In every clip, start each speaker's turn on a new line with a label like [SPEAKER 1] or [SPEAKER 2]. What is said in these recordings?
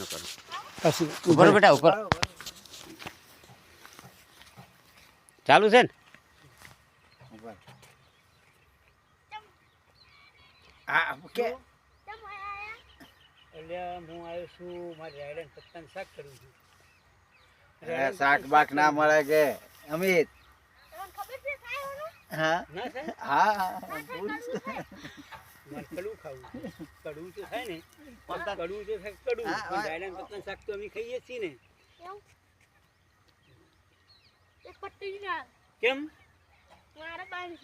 [SPEAKER 1] ઉપર બેટા ઉપર ચાલુ છે ને
[SPEAKER 2] હા કે
[SPEAKER 3] એટલે હું આવ્યો છું મારી રાયડન પત્તાનું શાક કરું છું
[SPEAKER 2] શાક બાક ના મળે કે અમિત હા
[SPEAKER 3] ના થાય
[SPEAKER 2] હા
[SPEAKER 3] મારે કડવું ખાવું કડવું તો થાય ને કડવું તો થાય કડવું
[SPEAKER 2] હા,
[SPEAKER 3] પણ રાયડન પત્તાનું શાક તો અમે ખાઈએ છીએ ને કેમ તારા બાનું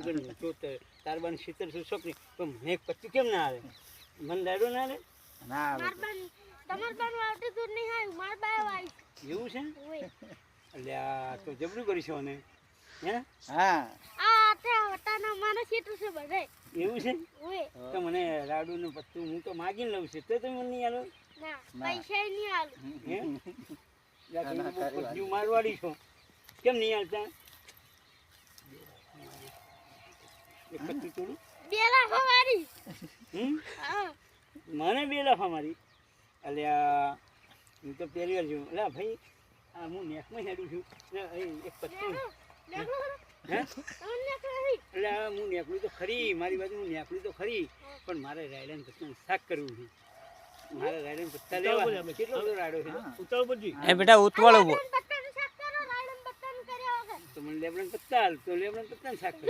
[SPEAKER 3] કરું તો તારા બાનું શીતળ શું છોકરી પણ મને એક પત્તું કેમ ના આવે મને રાયડો ના આવે
[SPEAKER 2] ના આવે.
[SPEAKER 3] એવું છે એટલે આ તો જબરું કરીશું અને હે
[SPEAKER 2] હા
[SPEAKER 3] એવું છે તો મને રાડુનું પત્તું હું તો માગીને લઉં છું તો તમે મને નહીં આલો હે યા તમે તો બહુ પત્યું મારવાડી છો કેમ નહીં હાલતા એક પત્તું થોડું મને 2 લાફા મારી અલ્યા હું તો પહેલી વાર જોઉં અલ્યા ભાઈ આ હું નેકમાં હેડું છું એક પત્તું હે એટલે હું નેકલું તો ખરી મારી બાજુ હું નેકલું તો ખરી પણ મારે રાયડન પત્તાનું શાક કરવું છે મારે રાયડન પત્તા લેવા કેટલો બધો રાયડો છે ઉતાળ બધી
[SPEAKER 1] એ બેટા ઉતવાળ ઉભો
[SPEAKER 3] તો મને લેબડન પત્તા હાલ તો લેબડન પત્તાનું શાક કરું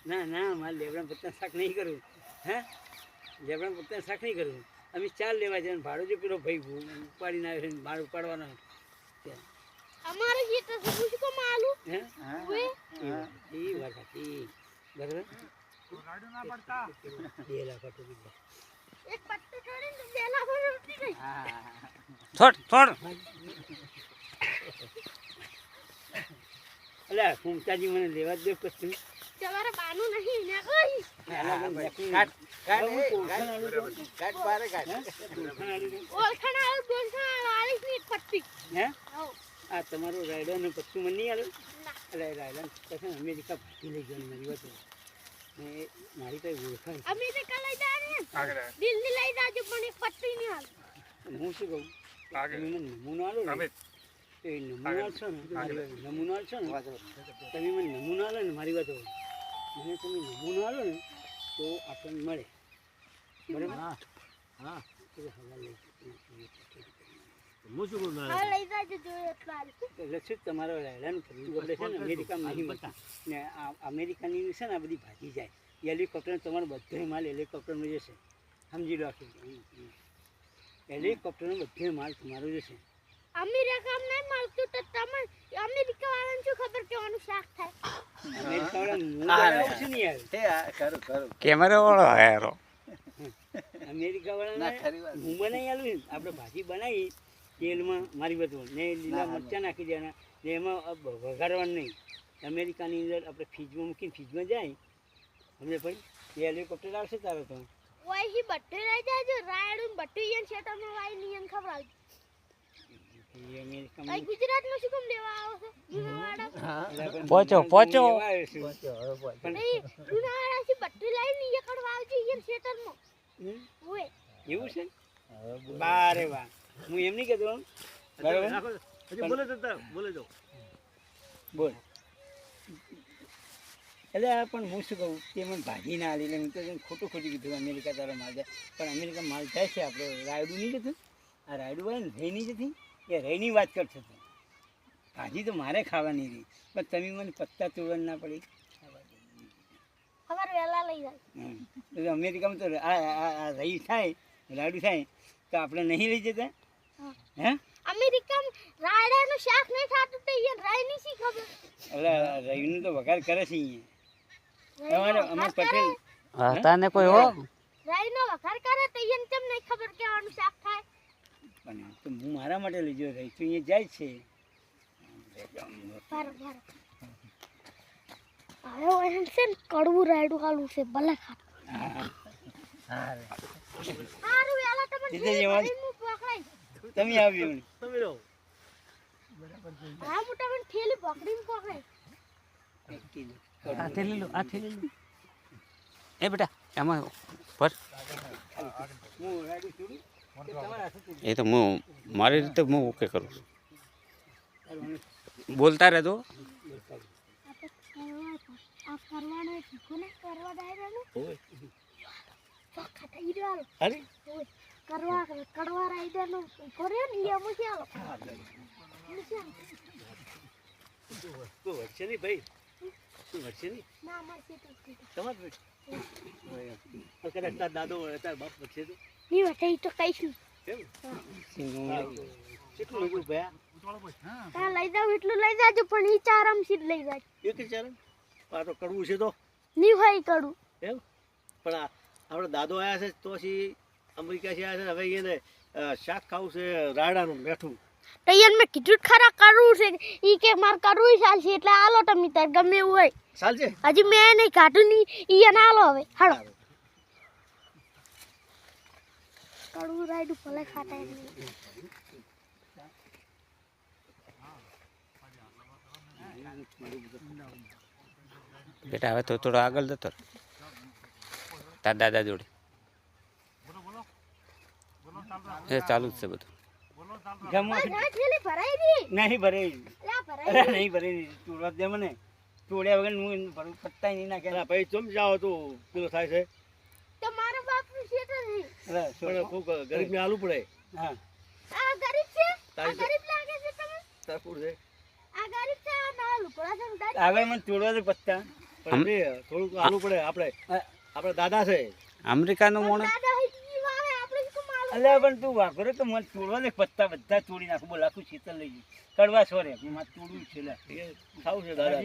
[SPEAKER 3] ના ના મારે લેબડન પત્તાનું શાક નહીં કરવું હે લેબડન પત્તાનું શાક નહીં કરવું અમે 4 લેવા જવાનું ભાડું જો પેલો ભાઈ ઉપાડીને આવ્યો છે મારે ઉપાડવાનો
[SPEAKER 4] અમારે જે તો મુझको मालूम
[SPEAKER 3] હે
[SPEAKER 2] હા
[SPEAKER 3] એ વાત હતી બરાબર
[SPEAKER 2] રાડો ના પડતા
[SPEAKER 3] 2 લાખ હતું
[SPEAKER 4] एक पत्ते छोड़े तो बेला हो उठी गई
[SPEAKER 2] હા
[SPEAKER 1] થોડ થોડ
[SPEAKER 3] અલ્યા ફૂમતાજી મને લેવા જ દે પછી
[SPEAKER 4] તમારે બાનું નહીં ને કોઈ
[SPEAKER 2] કાટ કાટ કાટ બારે કાટ
[SPEAKER 4] ઓળખાણ આવ દોલખાણ વાળી ની પટ્ટી
[SPEAKER 3] હે
[SPEAKER 4] આવ
[SPEAKER 3] આ તમારું રાયડો ને પત્તું મને નહીં આલું
[SPEAKER 4] ના
[SPEAKER 3] એટલે રાયડો પછી અમેરિકા ભાગી લઈ ગયો મારી વાત ને મારી કઈ ઓળખાણ
[SPEAKER 4] અમેરિકા લઈ જાય ને દિલ્હી લઈ જાજો પણ એક પટ્ટી નહીં હાલ
[SPEAKER 3] હું શું કહું તમે મને નમૂનો આલો ને તો એ નમૂનો આલશો ને નમૂનો આલશો ને તમે મને નમૂનો આલો ને મારી વાત મને તમે નમૂનો આલો ને તો આપણને મળે બરાબર હા તો હવા લઈ
[SPEAKER 4] હા લઈ જાજો જોયો એટલા
[SPEAKER 3] એટલે શું તમારો રાયડાનું પત્તું આપણે છે ને અમેરિકામાં નહીં મળતા ને આ અમેરિકાની છે ને આ બધી ભાજી જાય હેલિકોપ્ટર તમારો બધો માલ હેલિકોપ્ટરમાં જશે સમજી લો આખી હેલિકોપ્ટરનો બધો માલ તમારો જશે
[SPEAKER 4] અમેરિકા નહીં મળતું તો તમે અમેરિકા વાળાને શું ખબર કે આનું શાક થાય
[SPEAKER 3] અમેરિકા વાળા હું બનાવું છું ને યાર
[SPEAKER 2] તે કરું કરું
[SPEAKER 1] કેમેરા વાળો હેરો
[SPEAKER 3] અમેરિકા
[SPEAKER 2] ના
[SPEAKER 3] વાળાને
[SPEAKER 2] ખરી વાત
[SPEAKER 3] હું બનાવી આલું ને આપણે ભાજી બનાવી તેલમાં મારી બધું ને લીલા મરચાં નાખી દેવાના ને એમાં વઘારવાનું નહીં અમેરિકાની અંદર આપણે ફ્રીજમાં મૂકીને ફ્રીજમાં જાય સમજે ભાઈ એ હેલિકોપ્ટર આવશે તારો તો
[SPEAKER 4] ઓયહી બટ્ટે લઈ જાજો રાયડું બટ્ટુ યન શેટામાં વાઈ નિયન ખવડાવ
[SPEAKER 3] એ અમેરિકામાં
[SPEAKER 4] આ ગુજરાતમાં શું કેમ લેવા આવો છો જુનાવાડા
[SPEAKER 1] પહોંચો, પહોંચો.
[SPEAKER 3] પણ
[SPEAKER 4] નહીં જુનાવાડા થી બટ્ટુ લઈ નિયન ખવડાવજો યન શેટામાં ઓય
[SPEAKER 3] એવું છે બારે વાહ હું એમ નહીં કહેતો બરાબર બોલે તો બોલ એટલે પણ હું શું કહું કે મને ભાજી ના આલી એટલે હું તો ખોટું કીધું અમેરિકા તારો માલ જાય પણ અમેરિકા માલ જાય છે આપણે રાયડું નહીં જતું આ રાયડું વાળા ને રહી નહીં જતી એ રહીની વાત કરશો તો ભાજી તો મારે ખાવાની રહી પણ તમે મને પત્તા તોડવા ના પડી
[SPEAKER 4] ખબર વેલા લઈ જાય
[SPEAKER 3] તો અમેરિકામાં તો આ રહી થાય રાયડું થાય તો આપણે નહીં લઈ જતા હે
[SPEAKER 4] અમેરિકામાં રાયડાનું શાક નહીં થાતું તો યન રાયની શી ખબર
[SPEAKER 3] એટલે રહીનું તો વઘાર કરે છે અહીંયા અમાર પટેલ
[SPEAKER 1] તને કોઈ હો
[SPEAKER 4] રાયનો વઘાર કરે તો યન કેમ નહીં ખબર કે આનું શાક થાય
[SPEAKER 3] પણ તો હું મારા માટે લઈ ગયો રહી તો અહીંયા જાય છે
[SPEAKER 4] બરાબર હવે ઓહન છે ને કડવું રાયડું હાલું છે ભલે ખા સારું વેલા તમને
[SPEAKER 3] જીતે જવાનું.
[SPEAKER 4] પકડાઈ
[SPEAKER 3] તમે આવ્યો ને
[SPEAKER 4] હા મોટા મને થેલી પકડીને પકડાઈ
[SPEAKER 1] આ થેલી લો આ થેલી લો એ બેટા એમાં પર
[SPEAKER 3] હું રાયડું છોડું તમારા હાથે
[SPEAKER 1] એ તો હું મારી રીતે હું ઓકે કરું છું બોલતા રહેજો
[SPEAKER 4] આ કરવાનો એક કોને કરવા ડાયરાનું
[SPEAKER 3] ઓય
[SPEAKER 4] ચોખા થઈ રહ્યો
[SPEAKER 3] અરે
[SPEAKER 4] કરવા કડવા રાઈડરનો કર્યો ને એ મુશ્યાલો
[SPEAKER 3] તું વચ્ચે નહીં ભાઈ તું વચ્ચે નહીં
[SPEAKER 4] ના માર છે તો
[SPEAKER 3] તમારે કદાચ તાર દાદો હોય તાર બાપ વચ્ચે તો
[SPEAKER 4] ની વટે તો કઈશું
[SPEAKER 3] કેમ કેટલું લીધું ભયા
[SPEAKER 4] તા લઈ જાવ એટલું લઈ જાજો પણ ઈ ચારમ સીધ લઈ જાજો
[SPEAKER 3] એક ચારણ આ તો કડવું છે તો
[SPEAKER 4] ની હોય કડું
[SPEAKER 3] એમ પણ આપણો દાદો આવ્યા છે તો પછી અમેરિકાથી આવ્યા છે હવે એને શાક ખાવું છે રાયડાનું મેઠું
[SPEAKER 4] તૈયાર મેં કીધું જ ખરા કરવું છે ઈ કે માર કરવું ચાલશે એટલે આલો તમે તાર ગમે એવું હોય
[SPEAKER 3] ચાલશે
[SPEAKER 4] હજી મેં નહીં કાઢું ની ઈ એને આલો હવે હાલો કડવું રાઈડું ભલે ખાતા નહીં
[SPEAKER 1] બેટા હવે તો થોડો આગળ જતો રહે. તાર દાદા જોડે એ ચાલુ જ છે બધું
[SPEAKER 3] જમવા
[SPEAKER 4] ના થેલી ભરાઈ દી
[SPEAKER 3] નહીં ભરે
[SPEAKER 4] લા ભરાઈ
[SPEAKER 3] અરે નહીં ભરે ચોરવા દે મને ચોડ્યા વગર હું ભરું પત્તા નહીં નાખે ભાઈ ચમ જાઓ તો પેલો થાય છે
[SPEAKER 4] તો મારો બાપ નું છે તો નહીં
[SPEAKER 3] પણ ખૂબ ગરીબ ને આલું પડે હા
[SPEAKER 4] આ ગરીબ છે આ
[SPEAKER 3] તારી
[SPEAKER 4] ગરીબ લાગે છે તમે
[SPEAKER 3] તરફુર છે
[SPEAKER 4] આ ગરીબ છે આ ના લુકડા છે ઉડાડી
[SPEAKER 3] આગળ મને ચોડવા દે પત્તા પણ બે થોડુંક આલું પડે આપણે દાદા છે
[SPEAKER 1] અમેરિકાનું મોણ
[SPEAKER 4] દાદા હઈ વાવે આપણે શું માલુમ
[SPEAKER 3] અલ્યા પણ તું વાપરે તો મને ચોડવા દે પત્તા બધા તોડી નાખું બોલ આખું શીતલ લઈ ગયું કડવા સોરે મારે તોડવું છે લે ખાવું છે દાદા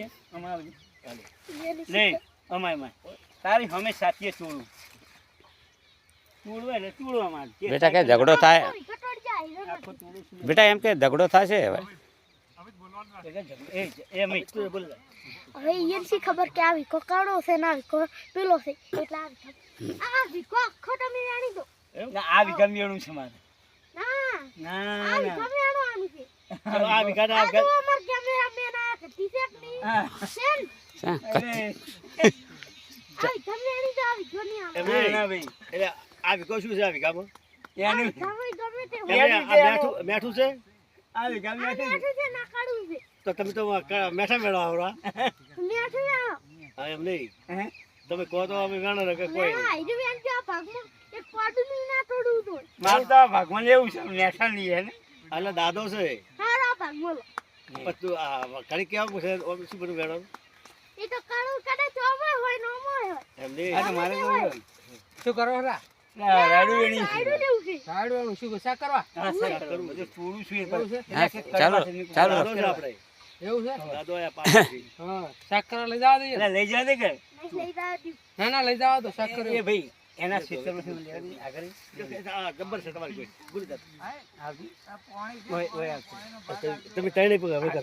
[SPEAKER 3] નહીં અમાય તારી હમે સાથીએ ચોડવું ચોડવા એટલે ચોડવા મારે
[SPEAKER 1] બેટા કે ઝઘડો થાય
[SPEAKER 4] કટોડ જાય
[SPEAKER 3] આખું ચોડું છું
[SPEAKER 1] બેટા એમ કે ઝઘડો થશે હવે
[SPEAKER 4] હવે ઈયન સી ખબર કે આ વિકો કાળો છે ના વિકો પેલો છે એટલે આ વિકો આખો તમે જાણી દો
[SPEAKER 3] ના આ વિઘા મેળું છે મારે
[SPEAKER 4] ના
[SPEAKER 3] ના
[SPEAKER 4] આ વિકો મેણો આનું છે
[SPEAKER 3] આ વિઘા ના
[SPEAKER 4] આ તો અમાર કેમેરામેન આ કટી છે કે નહીં સેન
[SPEAKER 1] શા?
[SPEAKER 4] આ વિકો મેણી તો આ વિકો નહીં આવે
[SPEAKER 3] ના ભાઈ એટલે આ વિઘો શું છે આ વિઘામાં એનું
[SPEAKER 4] તમે ગમે તે
[SPEAKER 3] મેઠું છે આ વિઘા
[SPEAKER 4] આ મેઠું છે ના કાઢું છે
[SPEAKER 3] તો તમે તો મેઠા મેળવા આવડા
[SPEAKER 4] મેઠું આવો
[SPEAKER 3] હા એમ નહીં તમે કહો તો અમે વેણો ને કે કોઈ
[SPEAKER 4] ના ઈ વેન કે આ ભાગમાં એક પાડું નહીં ના તોડું તો
[SPEAKER 3] મારું તો ભગવાન એવું છે મેઠા નહીં હે ને એટલે દાદો છે
[SPEAKER 4] હારા ભાગમાં
[SPEAKER 3] પણ તું આ ઘડી કેવા છે શું બધું વેણો
[SPEAKER 4] એ તો કાળું કદાચ ઓમય હોય નો હોય
[SPEAKER 3] એમ નહીં
[SPEAKER 4] મારે તો
[SPEAKER 5] શું કરો રા
[SPEAKER 3] રાડુ વેણી
[SPEAKER 4] આડું લેવું છે
[SPEAKER 5] સાડવાનું શું શાક કરવા
[SPEAKER 3] હા સર કરું બધું થોડું છું એ પણ
[SPEAKER 1] હા, ચાલો ચાલો
[SPEAKER 3] દાદો છે આપણે
[SPEAKER 5] એવું છે
[SPEAKER 3] દાદો આયા પાછી
[SPEAKER 5] હા શાક કરવા લઈ જવા દઈએ
[SPEAKER 3] એટલે લઈ જા દે કે
[SPEAKER 4] નહીં લઈ જા દઉં
[SPEAKER 5] ના ના લઈ જવા દો શાક
[SPEAKER 3] એ
[SPEAKER 5] કર્યો
[SPEAKER 3] ભાઈ એના ક્ષેત્રમાં લેવાની આગળ આ ગબ્બર છે તમારી કોઈ ભૂલી જતા ઓય ઓય તમે તણે પગ હવે કરો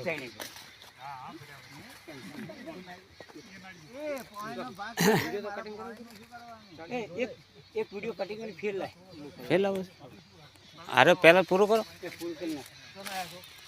[SPEAKER 3] એક વિડિયો કટિંગ કરી ફેર લાય
[SPEAKER 1] ફેલાવો આરે પહેલા પૂરું કરો
[SPEAKER 3] ફૂલ કરી નાખ